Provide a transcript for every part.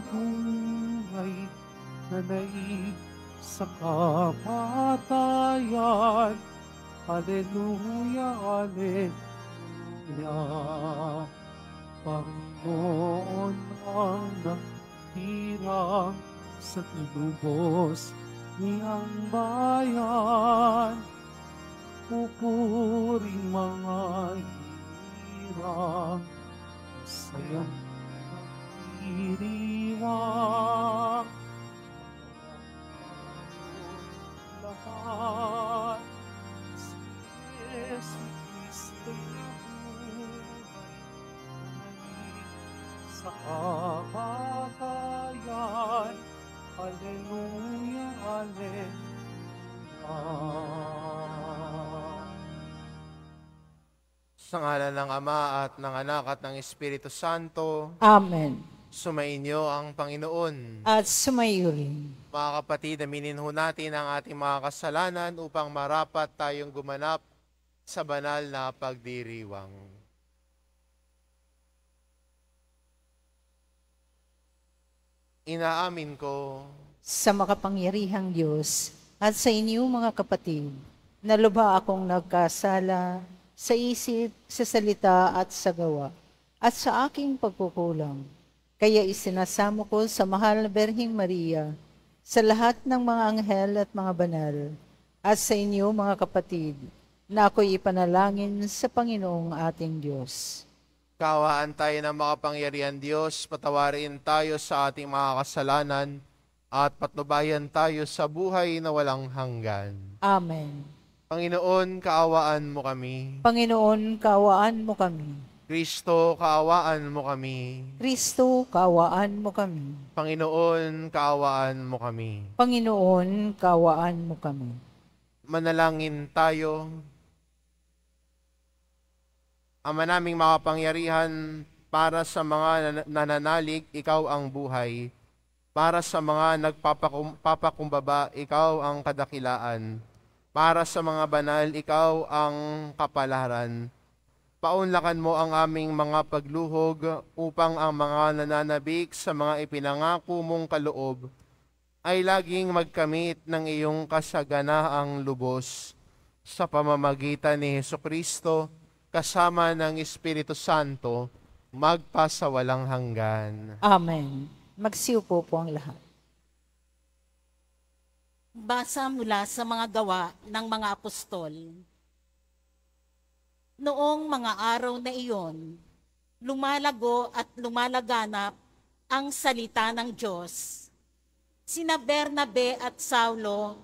buhay na naig sa kamatayan. Alleluia, Alleluia. Panginoon ang nagtirang sa tinubos niyang bayan. Pupuring mga hirang sayang iriwang lahat. Si Yesu Cristo sa kamatayan. Alleluia, Alleluia. Sa ngalan ng Ama at ng Anak at ng Espiritu Santo. Amen. Sumainyo ang Panginoon. At sumayo rin. Mga kapatid, aminin ho natin ang ating mga kasalanan upang marapat tayong gumanap sa banal na pagdiriwang. Inaamin ko Sa makapangyarihang Diyos at sa inyo mga kapatid, na lubha akong nagkasala sa isip, sa salita at sa gawa, at sa aking pagkukulang. Kaya isinasamo ko sa mahal na Berhing Maria, sa lahat ng mga anghel at mga banal, at sa inyo mga kapatid, na ako'y ipanalangin sa Panginoong ating Diyos. Kaawaan tayo ng makapangyarihan Diyos, patawarin tayo sa ating mga kasalanan, at patnubayan tayo sa buhay na walang hanggan. Amen. Panginoon, kaawaan mo kami. Panginoon, kaawaan mo kami. Kristo, kaawaan mo kami. Kristo, kaawaan mo kami. Panginoon, kaawaan mo kami. Panginoon, kaawaan mo kami. Manalangin tayo. Ama naming makapangyarihan, para sa mga nananalig, ikaw ang buhay. Para sa mga nagpapakumbaba, ikaw ang kadakilaan. Para sa mga banal, ikaw ang kapalaran. Paunlakan mo ang aming mga pagluhog upang ang mga nananabik sa mga ipinangako mong kaloob ay laging magkamit ng iyong kasaganaang lubos sa pamamagitan ni Hesukristo kasama ng Espiritu Santo magpasawalang hanggan. Amen. Magsiupo po ang lahat. Basa mula sa mga gawa ng mga apostol. Noong mga araw na iyon, lumalago at lumalaganap ang salita ng Diyos. Sina Bernabe at Saulo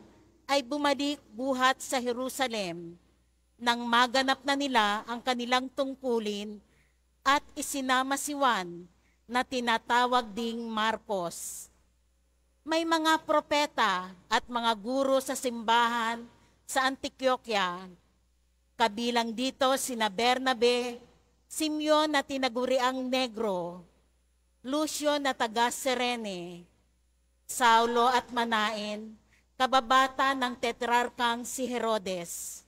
ay bumalik buhat sa Jerusalem nang maganap na nila ang kanilang tungkulin at isinama si Juan na tinatawag ding Marcos. May mga propeta at mga guro sa simbahan sa Antioquia. Kabilang dito sina Bernabe, Simeon na tinaguriang Negro, Lucio na taga Cirene, Saulo at Manaen, kababata ng tetrarkang si Herodes.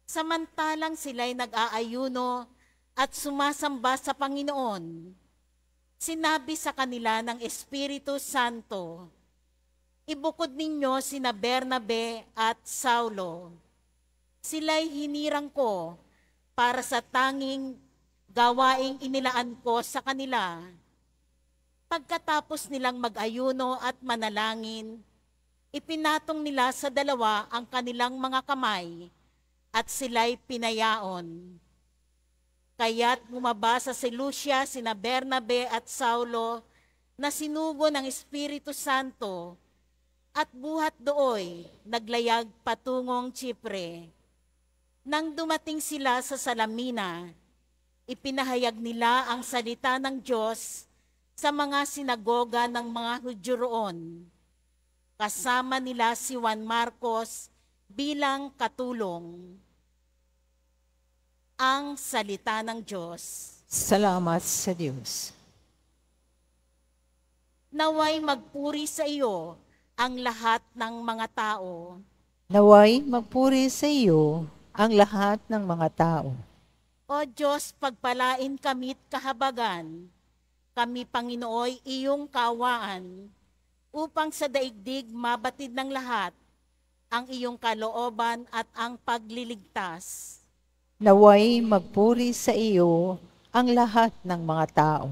Samantalang sila'y nag-aayuno at sumasamba sa Panginoon, sinabi sa kanila ng Espiritu Santo, ibukod ninyo sina Bernabe at Saulo. Sila'y hinirang ko para sa tanging gawaing inilaan ko sa kanila. Pagkatapos nilang mag-ayuno at manalangin, ipinatong nila sa dalawa ang kanilang mga kamay at sila'y pinayaon. Kaya't bumabasa si Lucia, sina Bernabe at Saulo na sinugo ng Espiritu Santo at buhat dooy naglayag patungong Chipre. Nang dumating sila sa Salamina, ipinahayag nila ang salita ng Diyos sa mga sinagoga ng mga Hudyo roon. Kasama nila si Juan Marcos bilang katulong. Ang salita ng Diyos. Salamat sa Diyos. Naway magpuri sa iyo ang lahat ng mga tao. Naway magpuri sa iyo ang lahat ng mga tao. O Diyos, pagpalain kami't kahabagan Kami, Panginooy, iyong kawaan, upang sa daigdig mabatid ng lahat ang iyong kalooban at ang pagliligtas. Naway magpuri sa iyo ang lahat ng mga tao.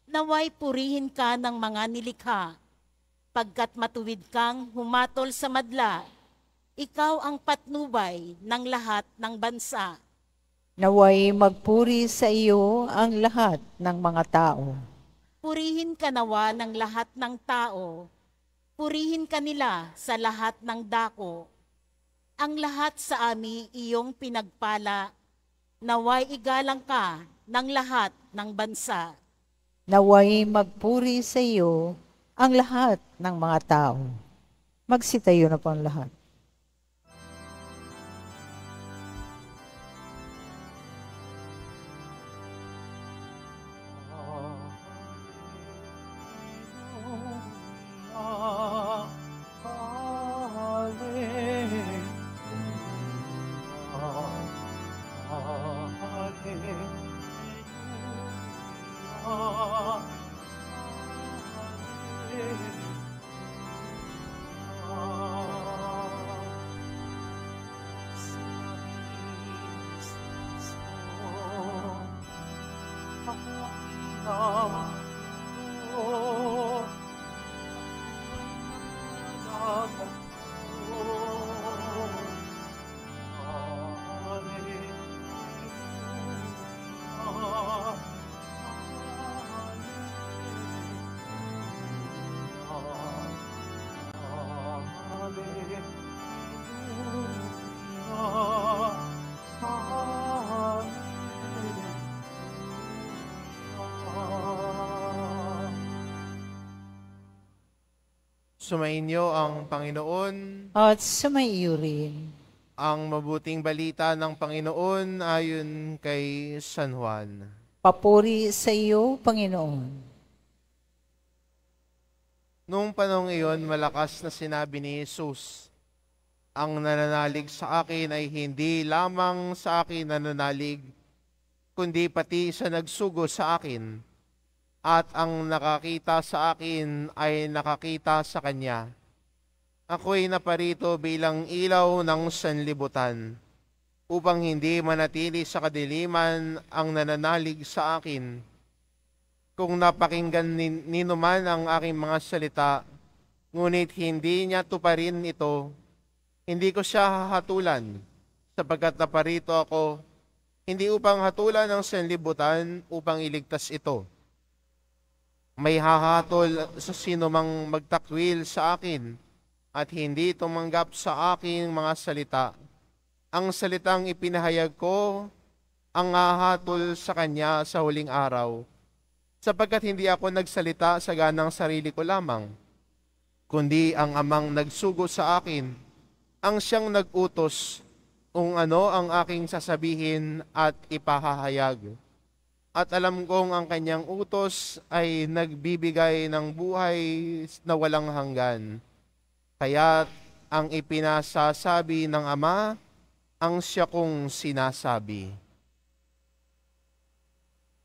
Naway purihin ka ng mga nilikha, pagkat matuwid kang humatol sa madla, ikaw ang patnubay ng lahat ng bansa. Naway magpuri sa iyo ang lahat ng mga tao. Purihin ka nawa ng lahat ng tao, purihin ka nila sa lahat ng dako. Ang lahat sa amin iyong pinagpala, naway igalang ka ng lahat ng bansa. Naway magpuri sa iyo ang lahat ng mga tao. Magsitayo na po ang lahat. Sumainyo ang Panginoon. At sumaiyo rin. Ang mabuting balita ng Panginoon ayon kay San Juan. Papuri sa iyo, Panginoon. Noong panahong iyon, malakas na sinabi ni Jesus, ang nananalig sa akin ay hindi lamang sa akin nananalig, kundi pati sa nagsugo sa akin. At ang nakakita sa akin ay nakakita sa Kanya. Ako'y naparito bilang ilaw ng sanlibutan, upang hindi manatili sa kadiliman ang nananalig sa akin. Kung napakinggan ninuman ang aking mga salita, ngunit hindi niya tuparin ito, hindi ko siya hahatulan, sapagkat naparito ako, hindi upang hatulan ang sanlibutan, upang iligtas ito. May hahatol sa sino mang magtakwil sa akin at hindi tumanggap sa aking mga salita. Ang salitang ipinahayag ko ang hahatol sa kanya sa huling araw, sapagkat hindi ako nagsalita sa ganang sarili ko lamang, kundi ang amang nagsugo sa akin, ang siyang nag-utos kung ano ang aking sasabihin at ipahahayag. At alam kong ang kanyang utos ay nagbibigay ng buhay na walang hanggan. Kaya't ang ipinasasabi ng Ama, ang siya kong sinasabi.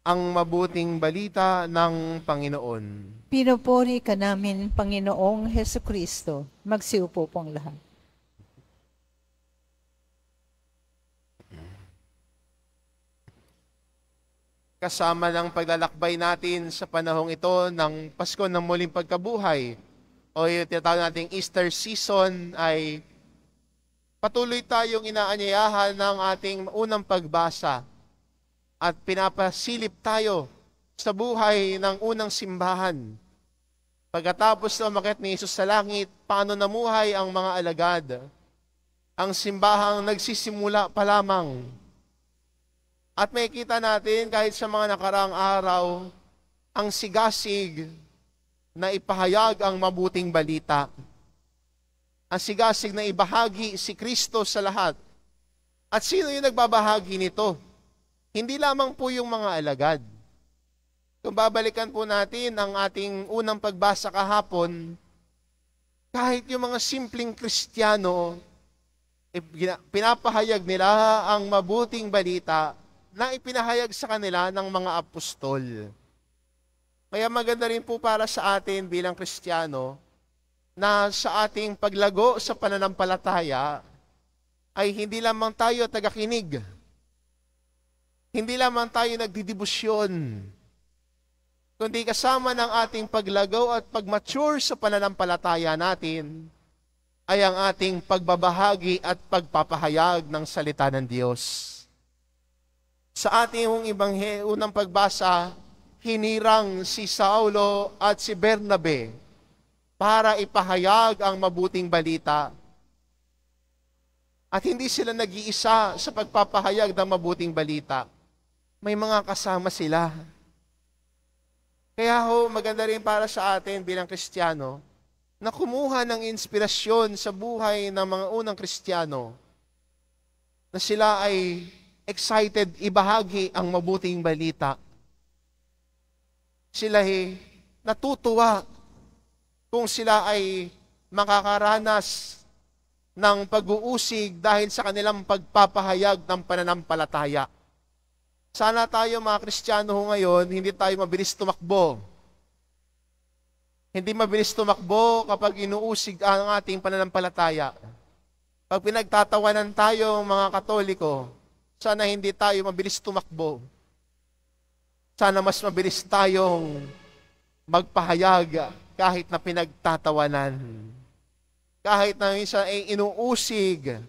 Ang mabuting balita ng Panginoon. Pinupuri ka namin, Panginoong Hesukristo. Magsiupo pong lahat. Kasama ng paglalakbay natin sa panahong ito ng Pasko ng Muling Pagkabuhay o yung tinatawag nating Easter season ay patuloy tayong inaanyayahan ng ating unang pagbasa at pinapasilip tayo sa buhay ng unang simbahan. Pagkatapos na umakyat ni Jesus sa langit, paano namuhay ang mga alagad? Ang simbahang nagsisimula pa lamang. At makikita natin kahit sa mga nakaraang araw, ang sigasig na ipahayag ang mabuting balita. Ang sigasig na ibahagi si Kristo sa lahat. At sino yung nagbabahagi nito? Hindi lamang po yung mga alagad. Kung babalikan po natin ang ating unang pagbasa kahapon, kahit yung mga simpleng Kristiyano, pinapahayag nila ang mabuting balita na ipinahayag sa kanila ng mga apostol. Kaya maganda rin po para sa atin bilang Kristiyano na sa ating paglago sa pananampalataya ay hindi lamang tayo tagakinig, hindi lamang tayo nagdidibusyon, kundi kasama ng ating paglago at pagmature sa pananampalataya natin ay ang ating pagbabahagi at pagpapahayag ng salita ng Diyos. Sa ating unang pagbasa, hinirang si Saulo at si Bernabe para ipahayag ang mabuting balita. At hindi sila nag-iisa sa pagpapahayag ng mabuting balita. May mga kasama sila. Kaya maganda rin para sa atin bilang Kristiyano na kumuha ng inspirasyon sa buhay ng mga unang Kristiyano na sila ay excited ibahagi ang mabuting balita. Sila ay natutuwa kung sila ay makakaranas ng pag-uusig dahil sa kanilang pagpapahayag ng pananampalataya. Sana tayo mga Kristiyano ngayon, hindi tayo mabilis tumakbo. Hindi mabilis tumakbo kapag inuusig ang ating pananampalataya. Pag pinagtatawanan tayo mga Katoliko, sana hindi tayo mabilis tumakbo. Sana mas mabilis tayong magpahayag kahit na pinagtatawanan. Kahit na minsan ay inuusig,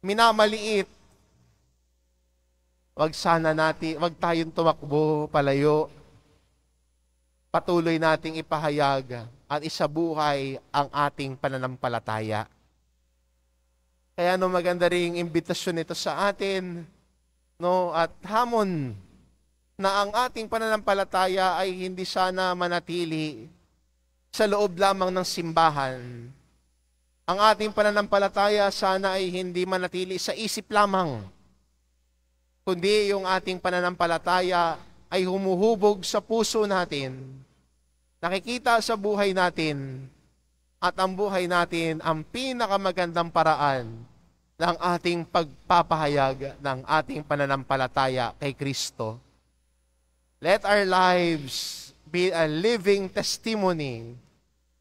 minamaliit. Wag tayong tumakbo palayo. Patuloy nating ipahayag at isabuhay ang ating pananampalataya. Kaya maganda ring imbitasyon ito sa atin, at hamon na ang ating pananampalataya ay hindi sana manatili sa loob lamang ng simbahan. Ang ating pananampalataya sana ay hindi manatili sa isip lamang, kundi yung ating pananampalataya ay humuhubog sa puso natin, nakikita sa buhay natin, at ang buhay natin ang pinakamagandang paraan ng ating pagpapahayag ng ating pananampalataya kay Kristo. Let our lives be a living testimony,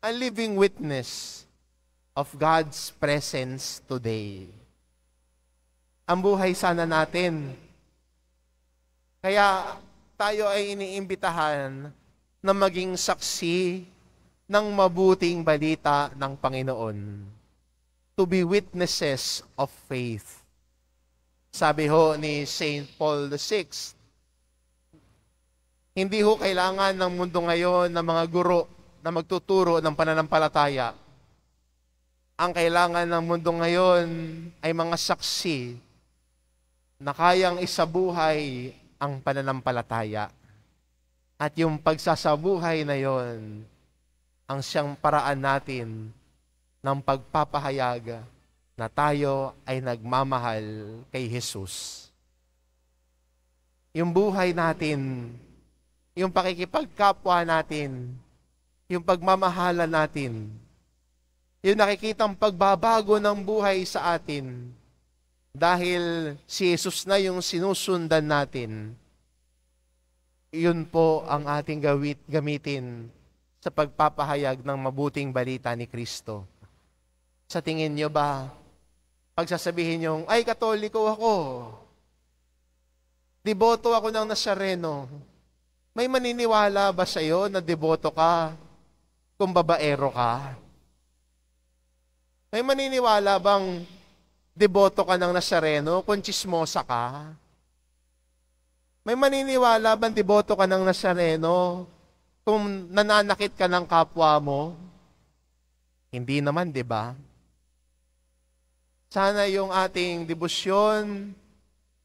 a living witness of God's presence today. Ang buhay sana natin. Kaya tayo ay iniimbitahan na maging saksi ng mabuting balita ng Panginoon. To be witnesses of faith. Sabi ni St. Paul VI, hindi kailangan ng mundo ngayon ng mga guro na magtuturo ng pananampalataya. Ang kailangan ng mundo ngayon ay mga saksi na kayang isabuhay ang pananampalataya. At yung pagsasabuhay na yon ang siyang paraan natin ng pagpapahayag na tayo ay nagmamahal kay Jesus. Yung buhay natin, yung pakikipagkapwa natin, yung pagmamahala natin, yung nakikitang pagbabago ng buhay sa atin dahil si Jesus na yung sinusundan natin. Yun po ang ating gamitin sa pagpapahayag ng mabuting balita ni Kristo. Sa tingin nyo ba, pagsasabihin nyo, ay Katoliko ako, deboto ako ng Nazareno, may maniniwala ba sa iyo na deboto ka kung babaero ka? May maniniwala bang deboto ka ng Nazareno kung tsismosa ka? May maniniwala bang deboto ka ng Nazareno kung nananakit ka ng kapwa mo? Hindi naman, di ba? Sana yung ating debosyon,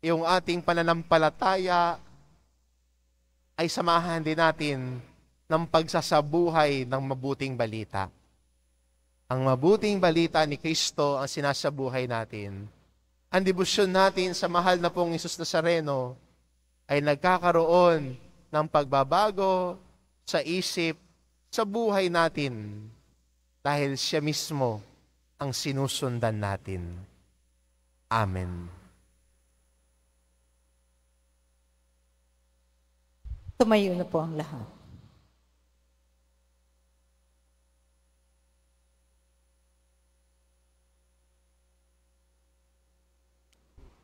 yung ating pananampalataya, ay samahan din natin ng pagsasabuhay ng mabuting balita. Ang mabuting balita ni Kristo ang sinasabuhay natin. Ang debosyon natin sa mahal na pong Jesus Nazareno ay nagkakaroon ng pagbabago sa isip, sa buhay natin, dahil siya mismo ang sinusundan natin. Amen. Tumayo na po ang lahat.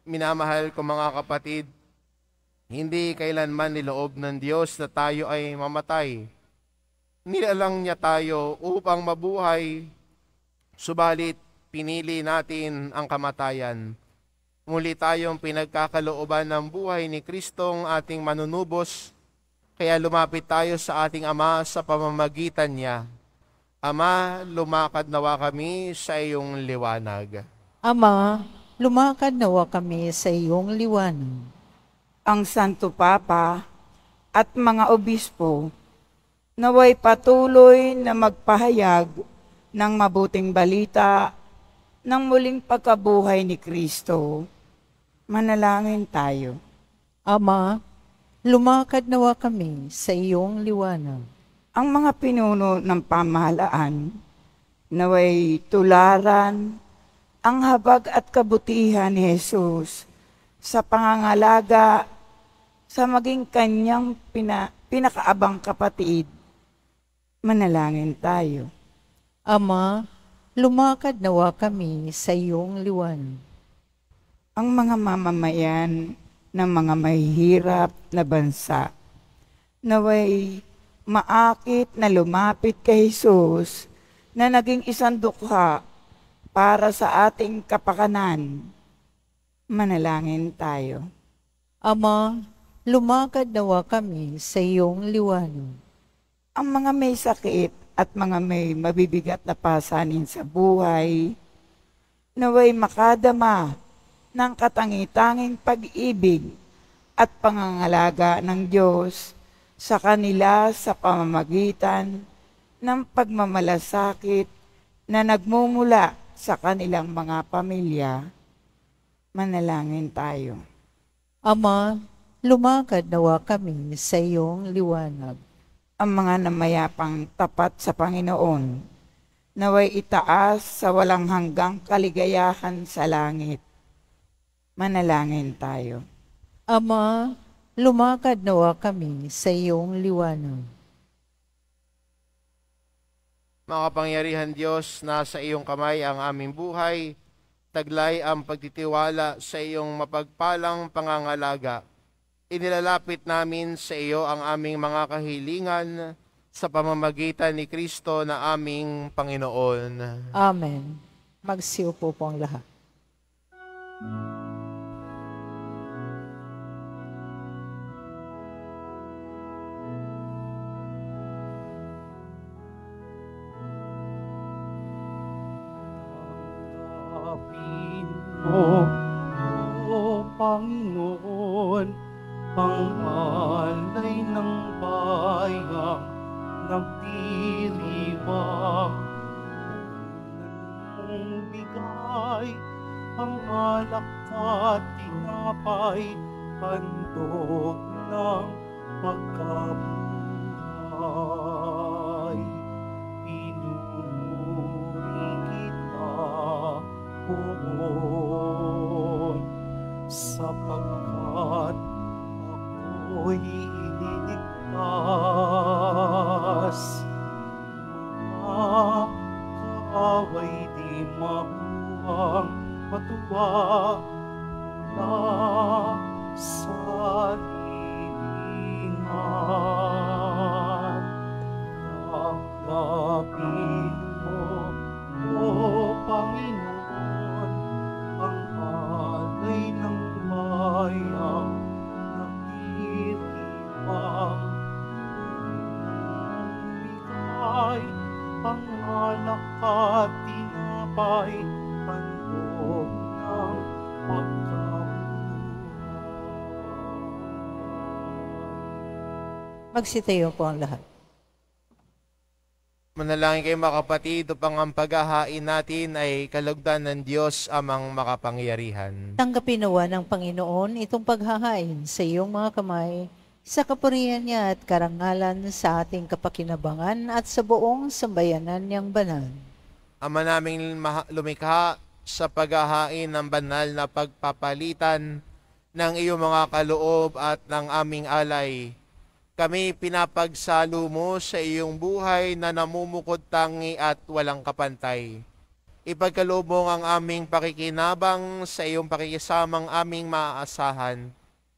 Minamahal ko mga kapatid, hindi kailanman niloob ng Diyos na tayo ay mamatay. Nilalang niya tayo upang mabuhay, subalit pinili natin ang kamatayan. Muli tayong pinagkakalooban ng buhay ni Kristong ating manunubos, kaya lumapit tayo sa ating Ama sa pamamagitan niya. Ama, lumakad nawa kami sa iyong liwanag. Ama, lumakad nawa kami sa iyong liwanag. Ang Santo Papa at mga obispo naway patuloy na magpahayag ng mabuting balita ng muling pagkabuhay ni Kristo. Manalangin tayo. Ama, lumakad nawa kami sa iyong liwanag. Ang mga pinuno ng pamahalaan naway tularan ang habag at kabutihan ni Jesus sa pangangalaga sa maging kanyang pinakaabang kapatid. Manalangin tayo. Ama, lumakad nawa kami sa iyong liwanag. Ang mga mamamayan ng mga mahihirap na bansa naway maakit na lumapit kay Jesus na naging isang dukha para sa ating kapakanan. Manalangin tayo. Ama, lumakad nawa kami sa iyong liwanag. Ang mga may sakit at mga may mabibigat na pasanin sa buhay, naway makadama ng katangi-tanging pag-ibig at pangangalaga ng Diyos sa kanila sa pamamagitan ng pagmamalasakit na nagmumula sa kanilang mga pamilya. Manalangin tayo. Ama, lumakad nawa kami sa iyong liwanag. Ang mga namayapang tapat sa Panginoon, naway itaas sa walang hanggang kaligayahan sa langit. Manalangin tayo. Ama, lumakad nawa kami sa iyong liwanag. Makapangyarihan Diyos, nasa iyong kamay ang aming buhay, taglay ang pagtitiwala sa iyong mapagpalang pangangalaga. Inilalapit namin sa iyo ang aming mga kahilingan sa pamamagitan ni Kristo na aming Panginoon. Amen. Magsiupo po ang lahat. Tanggapin mo, O Panginoon, ang alay ng bayang nagdiriwang. Nang bigay ang alak at tinapay, handog ng pagkabuhay. Pinuri kita, Poon, sapagkat ako'y iniligtas. Mga kaaway di mahuwang matuwa na sa libingan. Tanggapin mo, O Panginoon, ang alay ng bayang nagdiriwang. Bigay ang alak at tinapay, handog ng pagkabuhay. Magsitayo po ang lahat. Manalangin kayo mga kapatid, upang ang paghahain natin ay kalugdan ng Diyos amang makapangyarihan. Tanggapin nawa ng Panginoon itong paghahain sa iyong mga kamay, sa kapurihan niya at karangalan sa ating kapakinabangan at sa buong sambayanan niyang banal. Ama naming lumikha, sa paghahain ng banal na pagpapalitan ng iyong mga kaloob at ng aming alay, kami pinapagsalo mo sa iyong buhay na namumukod tangi at walang kapantay. Ipagkaloob mo ang aming pakikinabang sa iyong pakikisamang aming maaasahan,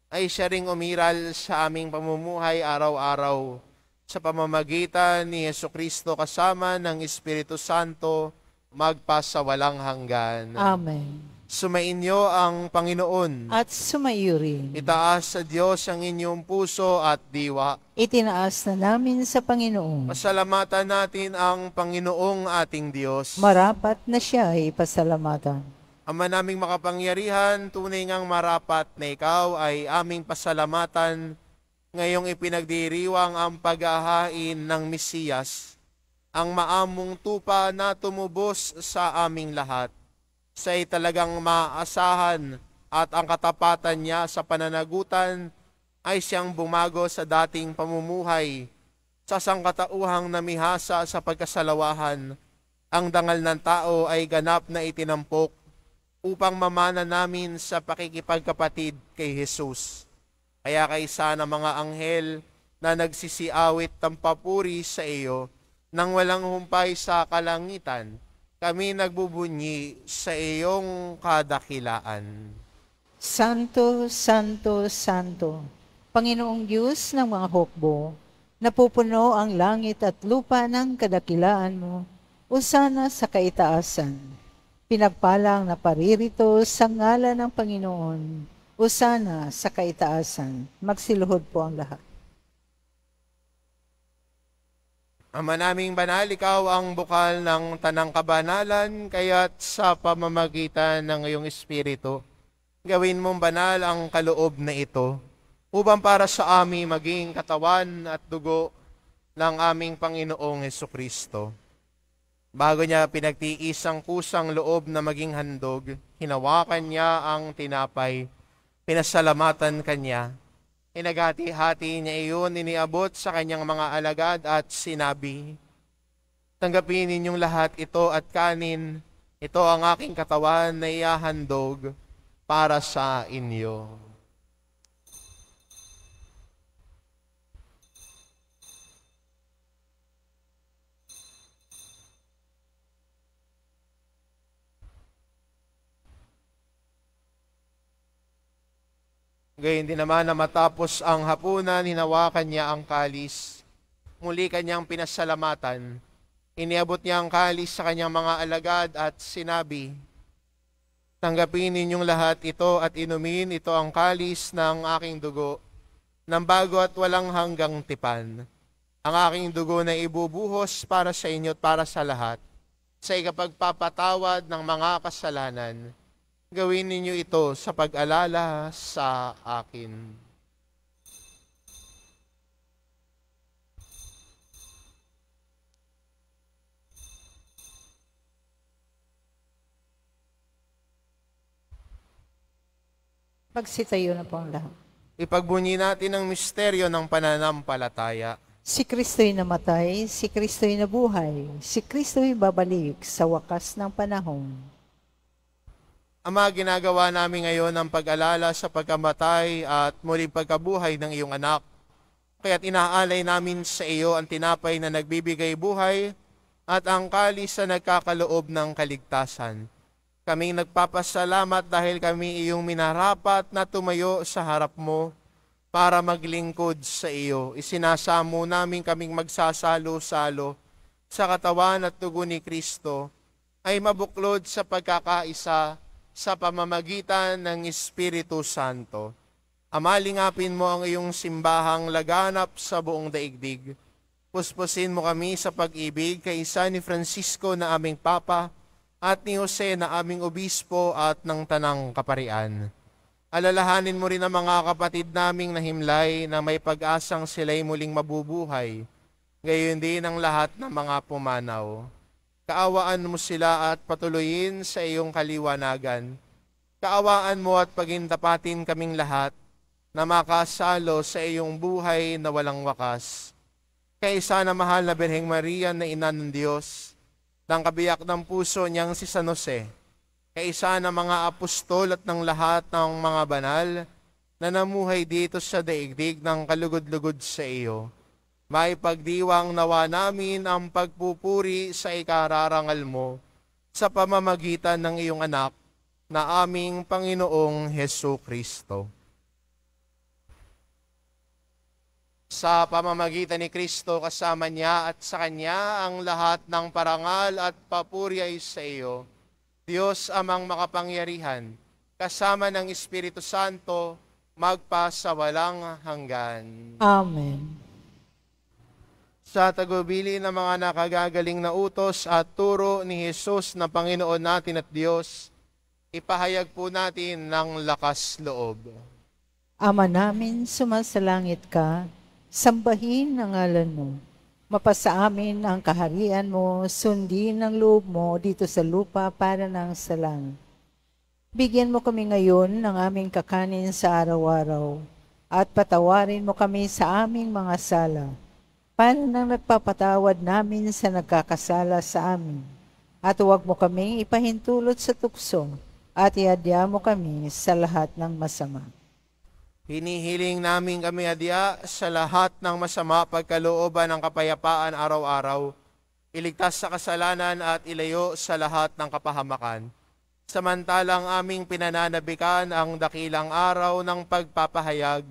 ay siya ring umiral sa aming pamumuhay araw-araw sa pamamagitan ni Jesucristo kasama ng Espiritu Santo magpasawalang hanggan. Amen. Sumainyo ang Panginoon. At sumaiyo rin. Itaas sa Diyos ang inyong puso at diwa. Itinaas na namin sa Panginoon. Pasalamatan natin ang Panginoong ating Diyos. Marapat na siya ay pasalamatan. Ama naming makapangyarihan, tunay ngang marapat na ikaw ay aming pasalamatan ngayong ipinagdiriwang ang pag-ahain ng Mesiyas, ang maamong tupa na tumubos sa aming lahat. Siya'y talagang maaasahan at ang katapatan niya sa pananagutan ay siyang bumago sa dating pamumuhay. Sa sangkatauhang namihasa sa pagkasalawahan, ang dangal ng tao ay ganap na itinampok upang mamana namin sa pakikipagkapatid kay Jesus. Kaya kaysa ng mga anghel na nagsisiawit ng papuri sa iyo nang walang humpay sa kalangitan, kami nagbubunyi sa iyong kadakilaan. Santo, Santo, Santo, Panginoong Diyos ng mga hukbo, napupuno ang langit at lupa ng kadakilaan mo, usana sa kaitaasan. Pinagpalang na paririto sa ngalan ng Panginoon, usana sa kaitaasan. Magsiluhod po ang lahat. Ama naming banal, ikaw ang bukal ng tanang kabanalan, kaya't sa pamamagitan ng iyong Espiritu, gawin mong banal ang kaloob na ito, upang para sa amin maging katawan at dugo ng aming Panginoong Hesukristo. Bago niya pinagtiis ang kusang loob na maging handog, hinawakan niya ang tinapay, pinasalamatan kanya. Inaghati-hati niya iyon, iniabot sa kanyang mga alagad at sinabi, tanggapin ninyong lahat ito at kanin, ito ang aking katawan na ihahandog para sa inyo. Gayon din naman na matapos ang hapunan, hinawakan niya ang kalis. Muli kanyang pinasalamatan. Iniabot niya ang kalis sa kanyang mga alagad at sinabi, tanggapin ninyong lahat ito at inumin, ito ang kalis ng aking dugo, ng bago at walang hanggang tipan. Ang aking dugo na ibubuhos para sa inyo at para sa lahat, sa ikapagpapatawad ng mga kasalanan. Gawin ninyo ito sa pag-alala sa akin. Magsitayo na po ang lahat. Ipagbunyi natin ang misteryo ng pananampalataya. Si Kristo'y namatay, si Kristo'y nabuhay, si Kristo'y babalik sa wakas ng panahon. Ama, ginagawa namin ngayon ang pag-alala sa pagkamatay at muling pagkabuhay ng iyong anak. Kaya't inaalay namin sa iyo ang tinapay na nagbibigay buhay at ang kalis na nagkakaloob ng kaligtasan. Kaming nagpapasalamat dahil kami iyong minarapat na tumayo sa harap mo para maglingkod sa iyo. Isinasamo namin kaming magsasalo-salo sa katawan at dugo ni Kristo ay mabuklod sa pagkakaisa sa pamamagitan ng Espiritu Santo. Ama, lingapin mo ang iyong simbahang laganap sa buong daigdig. Puspusin mo kami sa pag-ibig kay isa ni Francisco na aming Papa at ni Jose na aming Obispo at ng Tanang Kaparian. Alalahanin mo rin ang mga kapatid naming nahimlay na may pag-asang sila'y muling mabubuhay. Gayon din ang lahat ng mga pumanaw. Kaawaan mo sila at patuloyin sa iyong kaliwanagan. Kaawaan mo at pagintapatin kaming lahat na makasalo sa iyong buhay na walang wakas. Kaisa na mahal na Birheng Maria na Ina ng Diyos, ng kabiyak ng puso niyang si San Jose, kaisa na mga apostol at ng lahat ng mga banal na namuhay dito sa daigdig ng kalugod-lugod sa iyo. May pagdiwang nawa namin ang pagpupuri sa ikararangal mo sa pamamagitan ng iyong anak na aming Panginoong Hesu Kristo. Sa pamamagitan ni Kristo, kasama niya at sa Kanya ang lahat ng parangal at papuri ay sa iyo, Diyos amang makapangyarihan, kasama ng Espiritu Santo, magpa sa walang hanggan. Amen. Sa tagubili ng mga nakagagaling na utos at turo ni Jesus na Panginoon natin at Diyos, ipahayag po natin ng lakas loob. Ama namin, sumasalangit ka, sambahin ang ngalan mo. Mapasa amin ang kaharian mo, sundin ang loob mo dito sa lupa para ng sa langit. Bigyan mo kami ngayon ng aming kakanin sa araw-araw, at patawarin mo kami sa aming mga sala, para nang nagpapatawad namin sa nagkakasala sa amin. At huwag mo kaming ipahintulot sa tukso, at iadya mo kami sa lahat ng masama. Hinihiling namin kami adya sa lahat ng masama pagkalooban ng kapayapaan araw-araw, iligtas sa kasalanan at ilayo sa lahat ng kapahamakan. Samantalang aming pinananabikan ang dakilang araw ng pagpapahayag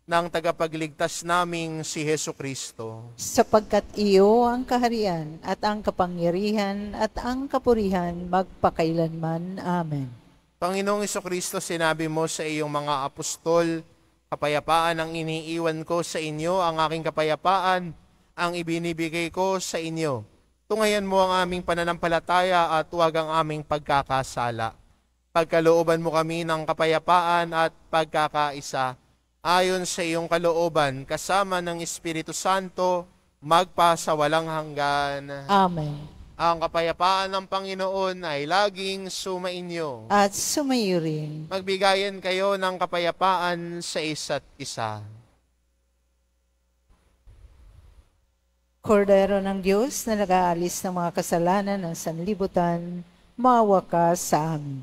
ng tagapagligtas naming si Hesu Kristo. Sapagkat iyo ang kaharian at ang kapangyarihan at ang kapurihan magpakailanman. Amen. Panginoong Hesu Kristo, sinabi mo sa iyong mga apostol, kapayapaan ang iniiwan ko sa inyo, ang aking kapayapaan ang ibinibigay ko sa inyo. Tungayan mo ang aming pananampalataya at huwag ang aming pagkakasala. Pagkalooban mo kami ng kapayapaan at pagkakaisa, ayon sa iyong kalooban, kasama ng Espiritu Santo, magpa sa walang hanggan. Amen. Ang kapayapaan ng Panginoon ay laging sumainyo. At sumayo rin. Magbigayan kayo ng kapayapaan sa isa't isa. Kordero ng Diyos na nag-aalis ng mga kasalanan ng sanlibutan, maawa ka sa amin.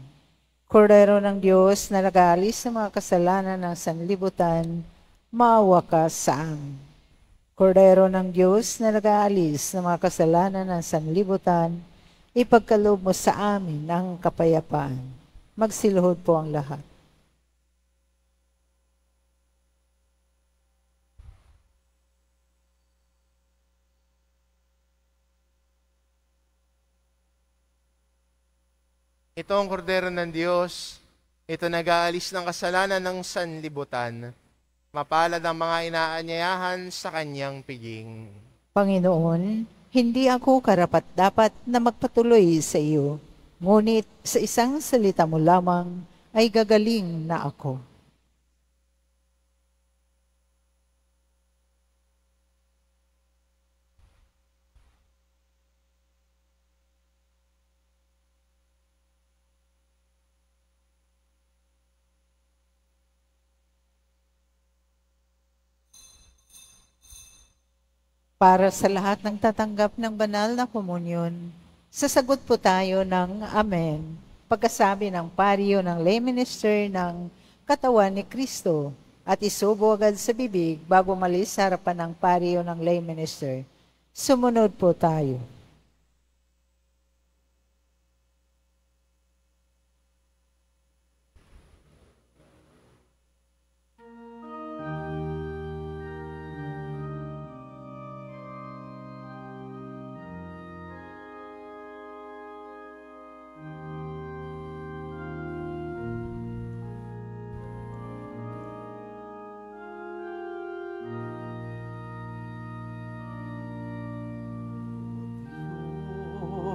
Kordero ng Diyos na nag-aalis ng mga kasalanan ng sanlibutan, maawa ka sa amin. Kordero ng Diyos na nag-aalis ng mga kasalanan ng sanlibutan, ipagkaloob mo sa amin ang kapayapaan. Magsiluhod po ang lahat. Ito ang kordero ng Diyos, ito nag-aalis ng kasalanan ng sanlibutan. Mapalad ang mga inaanyayahan sa kanyang piging. Panginoon, hindi ako karapat-dapat na magpatuloy sa iyo, ngunit sa isang salita mo lamang ay gagaling na ako. Para sa lahat ng tatanggap ng banal na komunyon, sasagot po tayo ng Amen. Pagkasabi ng pariyo ng lay minister ng katawan ni Kristo at isubo agad sa bibig bago malis sa harapan ng pariyo ng lay minister. Sumunod po tayo.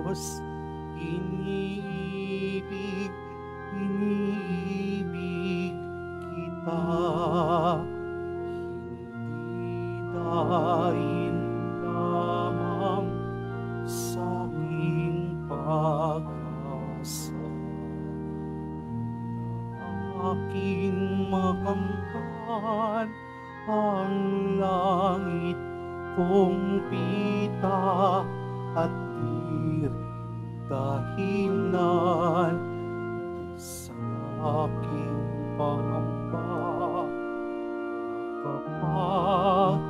Diyos, iniibig, iniibig kita. Hindi dahil lamang sa aking pag-asa. Aking makamtan ang langit kong pita at dahilan sa aking pangamba. Kapag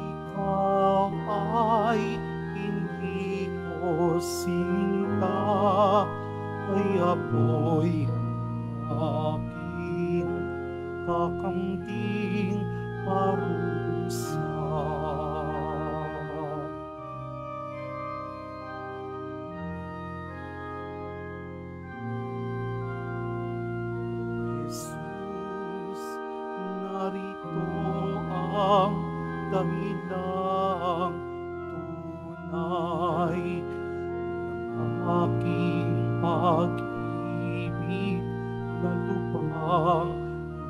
ikaw ay hindi ko sinta, ang dahilang tunay ng aking pag-ibig na lubhang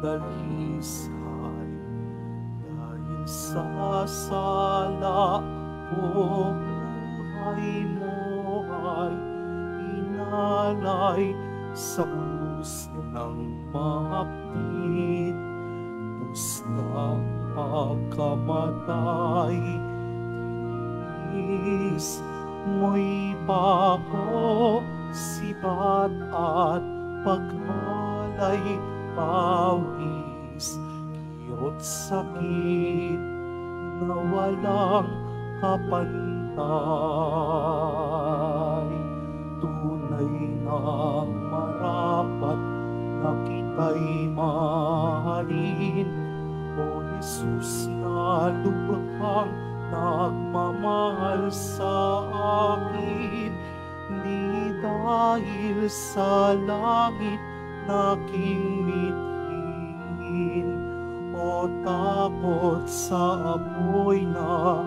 dalisay. Dahil sa sala ko, buhay mo ay inalay sa krus ng mapit. Bustang pagkamatay, tinis mo'y pako, sibat at paghalay, pawis, kiyot sakit na walang kapantay. Tunay na marapat na kita'y mahalin, O Jesus na lubhang nagmamahal sa akin. Di dahil sa langit naking mithin, o takot sa apoy na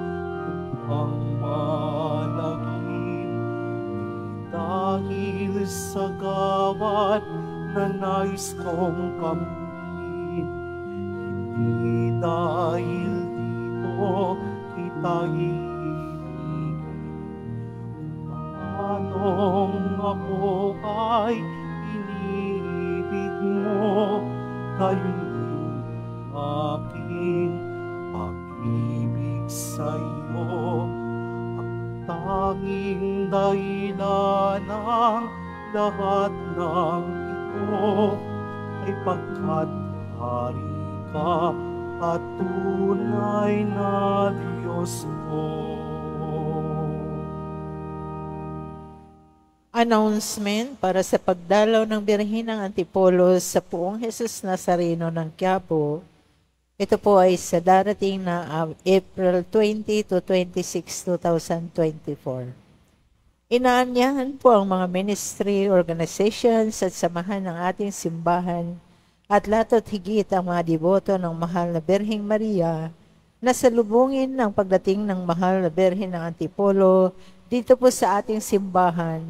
lubhang malagim. Di dahil sa gawad na nais kong kamtin, hindi dahil dito kita iibigin. Paanong ako ay iniibig mo, gayon din aking pag-ibig sa iyo. Ang tanging dahilan ng lahat ng ito ay pagkat hari ka at tunay na Diyos ko. Announcement para sa pagdalaw ng Birhen ng Antipolo sa Poong Jesus Nazareno ng Quiapo. Ito po ay sa darating na April 20 to 26, 2024. Inaanyahan po ang mga ministry, organizations at samahan ng ating simbahan at lato't higit ang mga deboto ng Mahal na Birheng Maria na salubungin ng pagdating ng Mahal na Birhen ng Antipolo dito po sa ating simbahan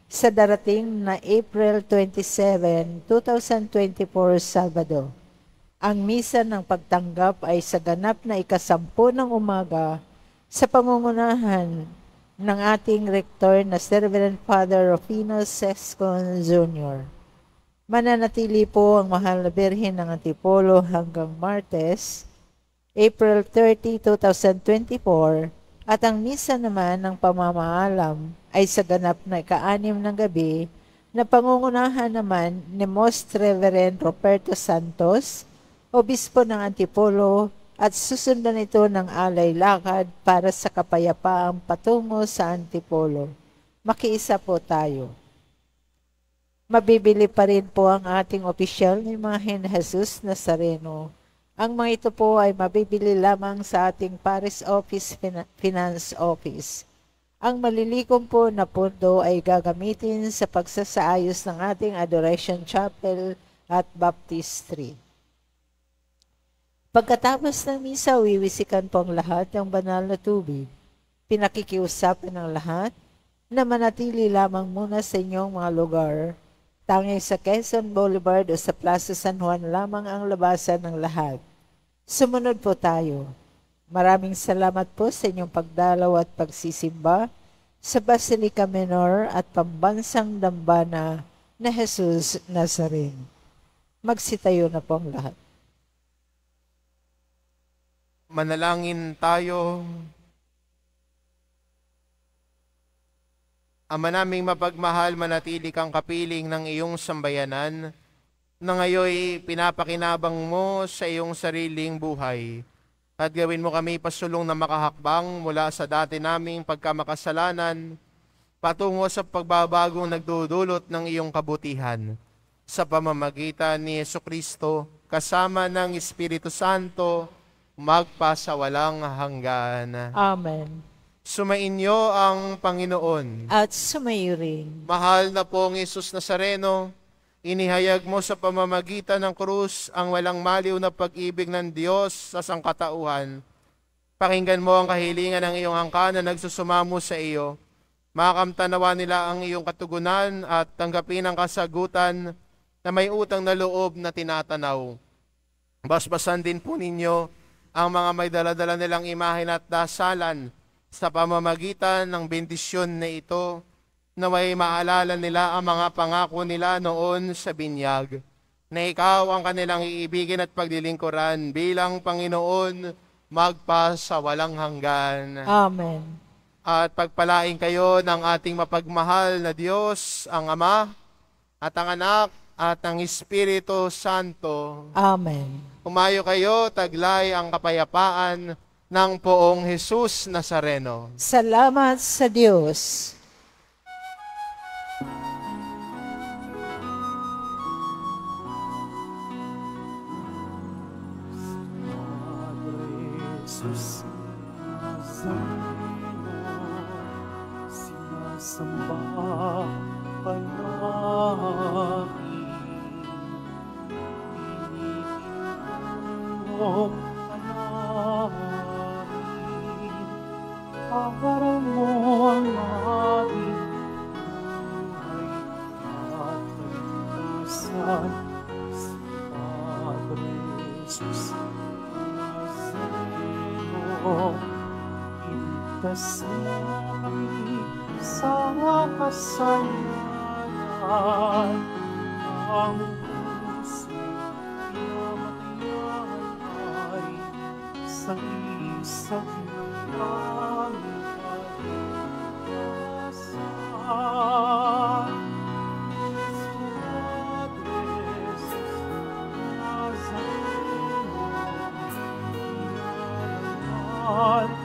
sa darating na April 27, 2024, Sabado. Ang misa ng pagtanggap ay sa ganap na ika-10 ng umaga sa pangungunahan ng ating rektor na si Reverend Father Rufino Sescon Jr. Mananatili po ang Mahal na Birhen ng Antipolo hanggang Martes, April 30, 2024, at ang misa naman ng pamamaalam ay sa ganap na ika-6 ng gabi na pangungunahan naman ni Most Reverend Roberto Santos, Obispo ng Antipolo, at susundan ito ng alay lakad para sa kapayapaang patungo sa Antipolo. Makiisa po tayo. Mabibili pa rin po ang ating opisyal na imahen ni Jesus Nazareno. Ang mga ito po ay mabibili lamang sa ating Parish Office Finance Office. Ang malilikom po na pondo ay gagamitin sa pagsasaayos ng ating Adoration Chapel at Baptistry. Pagkatapos ng misa, wiwisikan po ang lahat ng banal na tubig. Pinakikiusapan ng lahat na manatili lamang muna sa inyong mga lugar. Tanging sa Quezon Boulevard o sa Plaza San Juan lamang ang labasan ng lahat. Sumunod po tayo. Maraming salamat po sa inyong pagdalaw at pagsisimba sa Basilica Menor at Pambansang Dambana na Jesus Nazareno. Magsitayo na po ang lahat. Manalangin tayo. Ama naming mapagmahal, manatili kang kapiling ng iyong sambayanan na ngayoy pinapakinabang mo sa iyong sariling buhay. At gawin mo kami pasulong na makahakbang mula sa dati naming pagkamakasalanan patungo sa pagbabagong nagdudulot ng iyong kabutihan. Sa pamamagitan ni Jesucristo, kasama ng Espiritu Santo, magpasawalang hanggan. Amen. Sumainyo ang Panginoon. At sumayo rin. Mahal na pong Jesus Nazareno, Inihayag mo sa pamamagitan ng krus ang walang maliw na pag-ibig ng Diyos sa sangkatauhan. Pakinggan mo ang kahilingan ng iyong angkan na nagsusumamo sa iyo. Makamtanawa nila ang iyong katugunan at tanggapin ang kasagutan na may utang na loob na tinatanaw. Basbasan din po ninyo ang mga may daladala nilang imahen at dasalan sa pamamagitan ng bendisyon na ito, naway maalala nila ang mga pangako nila noon sa binyag, na ikaw ang kanilang iibigin at paglilingkuran bilang Panginoon magpa sa walang hanggan. Amen. At pagpalain kayo ng ating mapagmahal na Diyos, ang Ama, at ang Anak, at ang Espiritu Santo. Amen. Humayo kayo, taglay ang kapayapaan ng Poong Jesus Nazareno. Salamat sa Diyos. Jesus Nazareno, sinasamba ka namin. Iniinom ka namin, para mo ang aming buhay at kaligtasan. Si Padre Jesus iligtas mo kami sa kasalanan ang puso pinamatayan ay sa isang ng aming kaligtasan. Nazareno,